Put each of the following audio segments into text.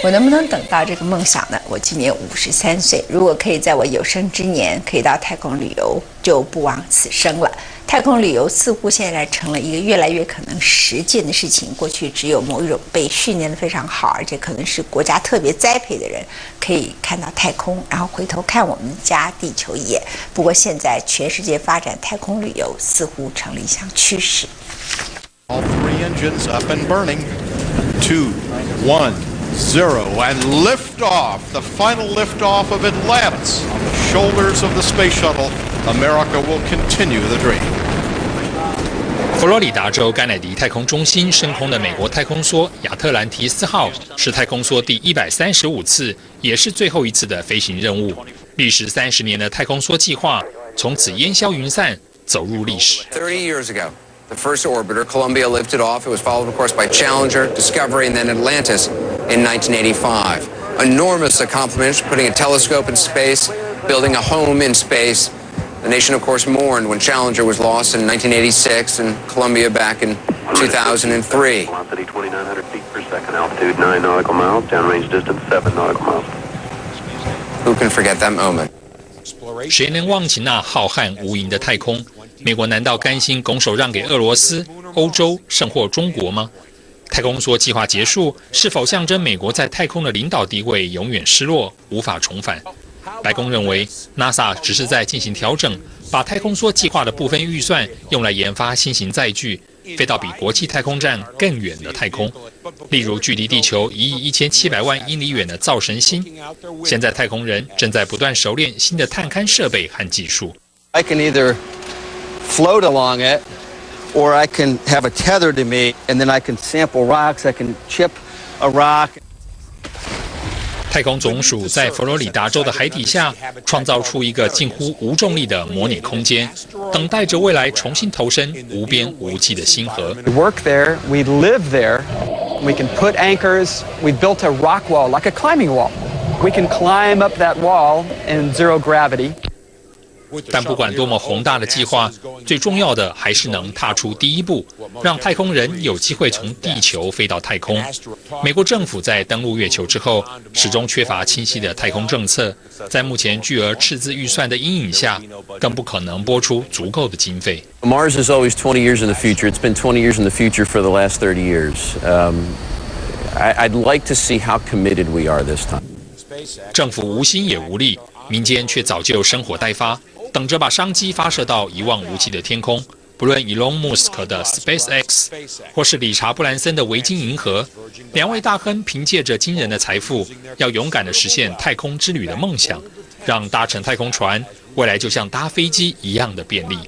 我能不能等到这个梦想呢？我今年53岁，如果可以在我有生之年可以到太空旅游，就不枉此生了。太空旅游似乎现在成了一个越来越可能实践的事情。过去只有某一种被训练得非常好，而且可能是国家特别栽培的人，可以看到太空，然后回头看我们家地球一眼。不过现在全世界发展太空旅游似乎成了一项趋势。All three engines up and burning. 2, 1, 0, and lift off. The final lift off of Atlantis on the shoulders of the space shuttle. America will continue the dream. 佛罗里达州甘乃迪太空中心升空的美国太空梭亚特兰提斯号是太空梭第135次，也是最后一次的飞行任务。历时30年的太空梭计划从此烟消云散，走入历史。30 years ago. The first orbiter, Columbia, lifted off. It was followed, of course, by Challenger, Discovery, and then Atlantis in 1985. Enormous accomplishments, putting a telescope in space, building a home in space. The nation, of course, mourned when Challenger was lost in 1986 and Columbia back in 2003. Velocity 2,900 feet per second, altitude 9 nautical miles, downrange distance 7 nautical miles. Who can forget that moment? 谁能忘记那浩瀚无垠的太空？美国难道甘心拱手让给俄罗斯、欧洲，甚或中国吗？太空梭计划结束，是否象征美国在太空的领导地位永远失落，无法重返？白宫认为 ，NASA 只是在进行调整，把太空梭计划的部分预算用来研发新型载具，飞到比国际太空站更远的太空，例如距离地球1亿1700万英里远的造神星。现在太空人正在不断熟练新的探勘设备和技术。I can either float along it, or I can have a tether to me, and then I can sample rocks. I can chip a rock. 太空总署在佛罗里达州的海底下创造出一个近乎无重力的模拟空间，等待着未来重新投身无边无际的星河。We work there, we live there, we can put anchors. We've built a rock wall, like a climbing wall. We can climb up that wall in zero gravity. 但不管多么宏大的计划，最重要的还是能踏出第一步，让太空人有机会从地球飞到太空。美国政府在登陆月球之后，始终缺乏清晰的太空政策，在目前巨额赤字预算的阴影下，更不可能拨出足够的经费。Mars is always 20 years in the future. It's been 20 years in the future for the last 30 years. I'd like to see how committed we are this time. 政府无心也无力，民间却早就生火待发。等着把商机发射到一望无际的天空，不论Elon Musk的 SpaceX， 或是理查布兰森的维京银河，两位大亨凭借着惊人的财富，要勇敢地实现太空之旅的梦想，让搭乘太空船未来就像搭飞机一样的便利。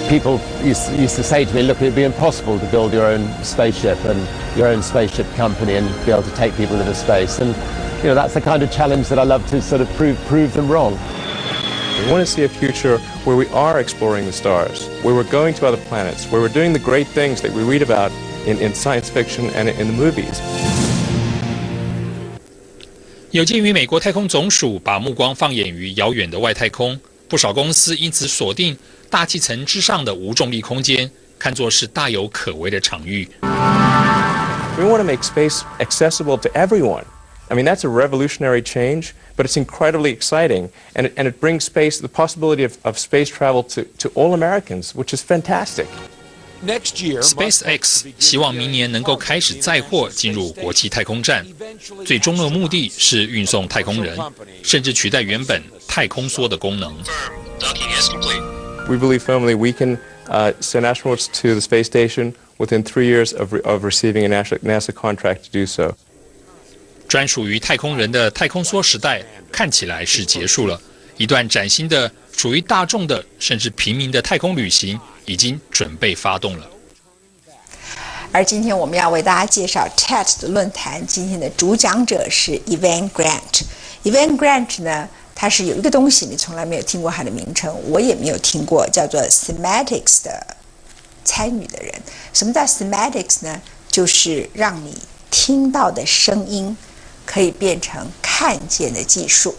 People used to say to me, look, it'd be impossible to build your own spaceship and your own spaceship company and be able to take people into space. And, that's the kind of challenge that I love to sort of prove them wrong. We want to see a future where we are exploring the stars, where we're going to other planets, where we're doing the great things that we read about in science fiction and in the movies. 有鉴于美国太空总署把目光放眼于遥远的外太空，不少公司因此锁定大气层之上的无重力空间，看作是大有可为的场域。We want to make space accessible to everyone. I mean, that's a revolutionary change, but it's incredibly exciting, and it brings the possibility of space travel to all Americans, which is fantastic. SpaceX 希望明年能够开始载货进入国际太空站，最终的目的是运送太空人，甚至取代原本太空梭的功能。We believe firmly we can send astronauts to the space station within 3 years of receiving a NASA contract to do so. 专属于太空人的太空梭时代看起来是结束了，一段崭新的属于大众的甚至平民的太空旅行已经准备发动了。而今天我们要为大家介绍 Ted 的论坛，今天的主讲者是 Evan Grant。Evan Grant 呢，他是有一个东西你从来没有听过它的名称，我也没有听过，叫做 Semantics 的参与的人。什么叫 Semantics 呢？就是让你听到的声音可以变成看见的技术。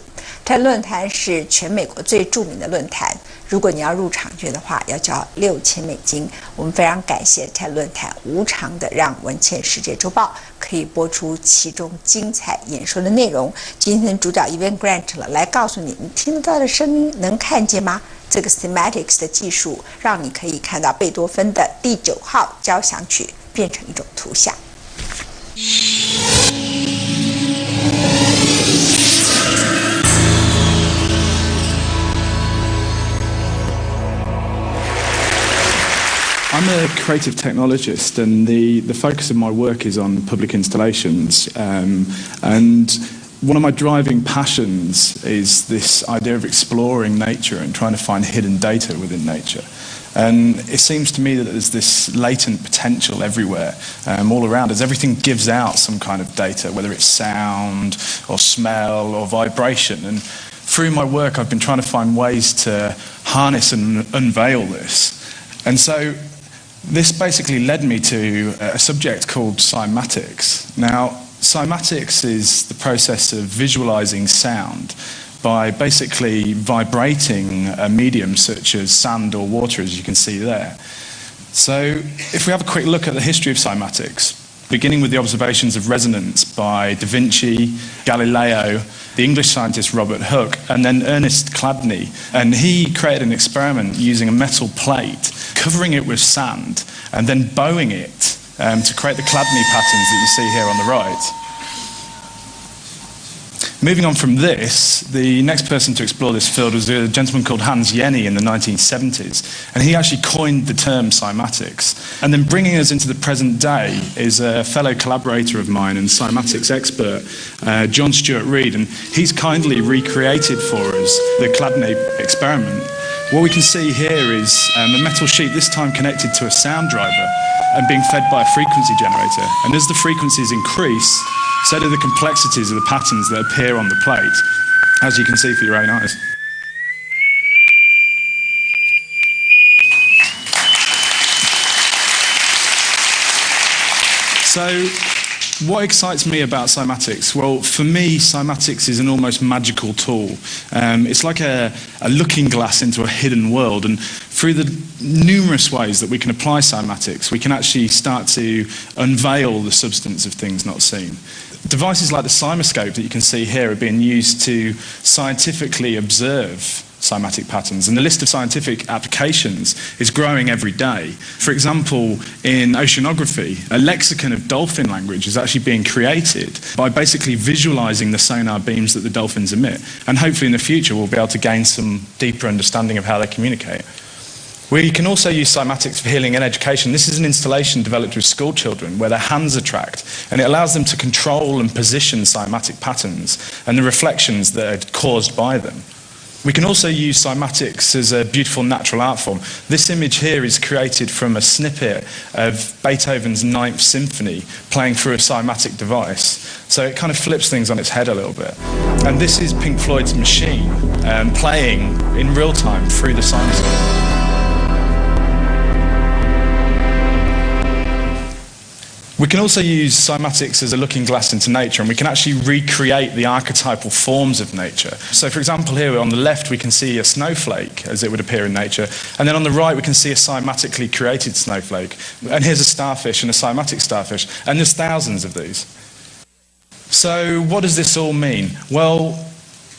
TED 论坛是全美国最著名的论坛，如果你要入场券的话，要交$6000。我们非常感谢 TED 论坛无偿的让文茜世界周报可以播出其中精彩演说的内容。今天主角 Evan Grant 了，来告诉你，你听得到的声音能看见吗？这个 Cymatics 的技术让你可以看到贝多芬的第9号交响曲变成一种图像。I'm a creative technologist, and the focus of my work is on public installations. And one of my driving passions is this idea of exploring nature and trying to find hidden data within nature. And it seems to me that there's this latent potential everywhere, all around us. Everything gives out some kind of data, whether it's sound or smell or vibration. And through my work, I've been trying to find ways to harness and unveil this. And so this basically led me to a subject called cymatics. Now, cymatics is the process of visualizing sound by basically vibrating a medium such as sand or water, as you can see there. So if we have a quick look at the history of cymatics, beginning with the observations of resonance by Da Vinci, Galileo, the English scientist Robert Hooke, and then Ernest Chladni. And he created an experiment using a metal plate, covering it with sand, and then bowing it to create the Chladni patterns that you see here on the right. Moving on from this, the next person to explore this field was a gentleman called Hans Jenny in the 1970s, and he actually coined the term cymatics. And then bringing us into the present day is a fellow collaborator of mine and cymatics expert, John Stuart Reid, and he's kindly recreated for us the Chladni experiment. What we can see here is a metal sheet, this time connected to a sound driver and being fed by a frequency generator. And as the frequencies increase, so do the complexities of the patterns that appear on the plate, as you can see for your own eyes. So, what excites me about cymatics? Well, for me, cymatics is an almost magical tool. It's like a looking glass into a hidden world, and through the numerous ways that we can apply cymatics, we can actually start to unveil the substance of things not seen. Devices like the cymoscope that you can see here are being used to scientifically observe cymatic patterns, and the list of scientific applications is growing every day. For example, in oceanography, a lexicon of dolphin language is actually being created by basically visualizing the sonar beams that the dolphins emit, and hopefully in the future we'll be able to gain some deeper understanding of how they communicate. We can also use cymatics for healing and education. This is an installation developed with school children where their hands are tracked, and it allows them to control and position cymatic patterns and the reflections that are caused by them. We can also use cymatics as a beautiful natural art form. This image here is created from a snippet of Beethoven's 9th Symphony playing through a cymatic device. So it kind of flips things on its head a little bit. And this is Pink Floyd's Machine playing in real time through the cymoscope. We can also use cymatics as a looking glass into nature, and we can actually recreate the archetypal forms of nature. So for example, here on the left we can see a snowflake as it would appear in nature, and then on the right we can see a cymatically created snowflake. And here's a starfish and a cymatic starfish, and there's thousands of these. So what does this all mean? Well,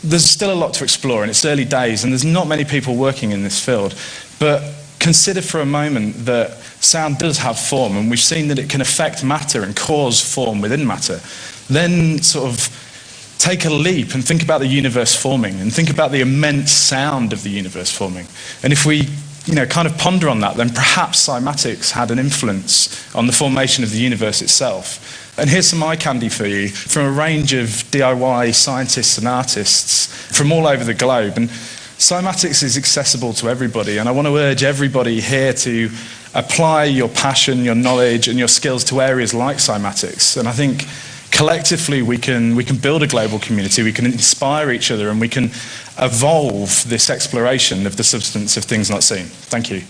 there's still a lot to explore, and it's early days, and there's not many people working in this field. But consider for a moment that sound does have form, and we've seen that it can affect matter and cause form within matter. Then sort of take a leap and think about the universe forming, and think about the immense sound of the universe forming. And if we kind of ponder on that, then perhaps cymatics had an influence on the formation of the universe itself. And here's some eye candy for you from a range of DIY scientists and artists from all over the globe. And cymatics is accessible to everybody, and I want to urge everybody here to apply your passion, your knowledge, and your skills to areas like cymatics. And I think collectively we can build a global community, we can inspire each other, and we can evolve this exploration of the substance of things not seen. Thank you.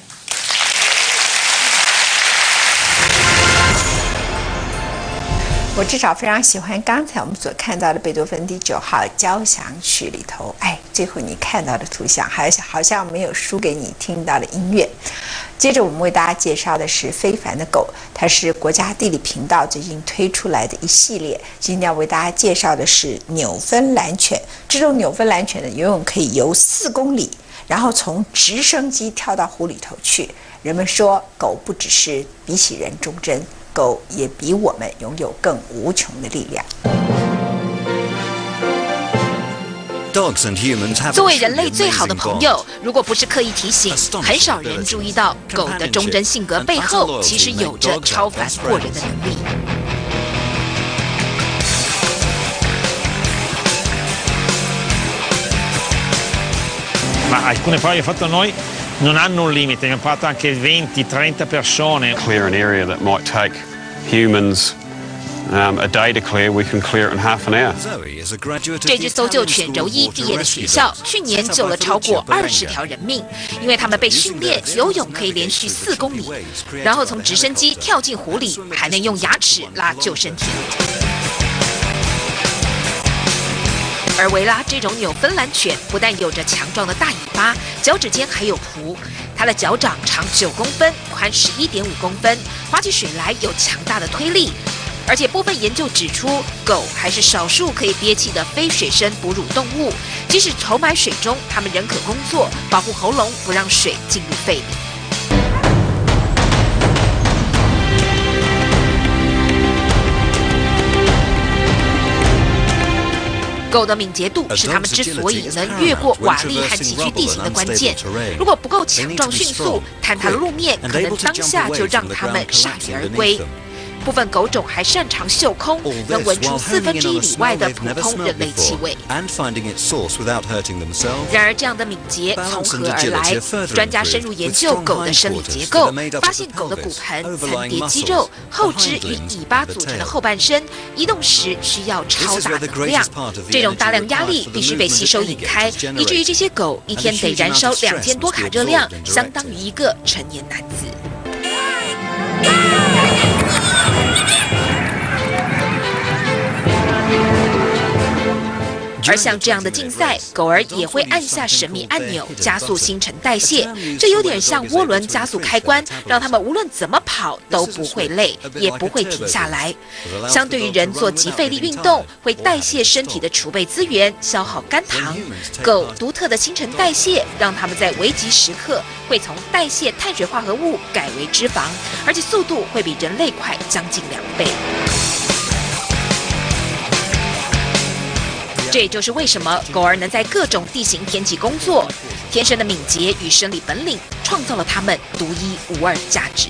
我至少非常喜欢刚才我们所看到的贝多芬第9号交响曲里头，最后你看到的图像，好像没有输给你听到的音乐。接着我们为大家介绍的是非凡的狗，它是国家地理频道最近推出来的一系列。今天要为大家介绍的是纽芬兰犬。这种纽芬兰犬的游泳可以游4公里，然后从直升机跳到湖里头去。人们说，狗不只是比起人忠贞，狗也比我们拥有更无穷的力量。作为人类最好的朋友，如果不是刻意提醒，很少人注意到狗的忠贞性格背后其实有着超凡过人的能力。Ma alcune prove che fatto noi non hanno un limite, abbiamo fatto anche 20-30 persone. Clear an area that might take humans a day to clear, we can clear it in half an hour. 这只搜救犬柔伊毕业的学校，去年救了超过20条人命，因为他们被训练游泳可以连续4公里，然后从直升机跳进湖里，还能用牙齿拉救生艇。而维拉这种纽芬兰犬不但有着强壮的大尾巴，脚趾间还有蹼，它的脚掌长9公分，宽11.5公分，划起水来有强大的推力。而且部分研究指出，狗还是少数可以憋气的非水生哺乳动物，即使头埋水中，它们仍可工作，保护喉咙不让水进入肺里。狗的敏捷度是它们之所以能越过瓦砾和崎岖地形的关键。如果不够强壮迅速，坍塌的路面可能当下就让它们铩羽而归。部分狗种还擅长嗅空，能闻出1/4里外的普通人类气味。然而，这样的敏捷从何而来？专家深入研究狗的生理结构，发现狗的骨盆、残叠肌肉、后肢与尾巴组成的后半身，移动时需要超大能量。这种大量压力必须被吸收引开，以至于这些狗一天得燃烧2000多卡热量，相当于一个成年男子。而像这样的竞赛，狗儿也会按下神秘按钮，加速新陈代谢。这有点像涡轮加速开关，让它们无论怎么跑都不会累，也不会停下来。相对于人做极费力运动，会代谢身体的储备资源，消耗肝糖。狗独特的新陈代谢，让它们在危急时刻会从代谢碳水化合物改为脂肪，而且速度会比人类快将近2倍。这也就是为什么狗儿能在各种地形天气工作，天生的敏捷与生理本领创造了它们独一无二的价值。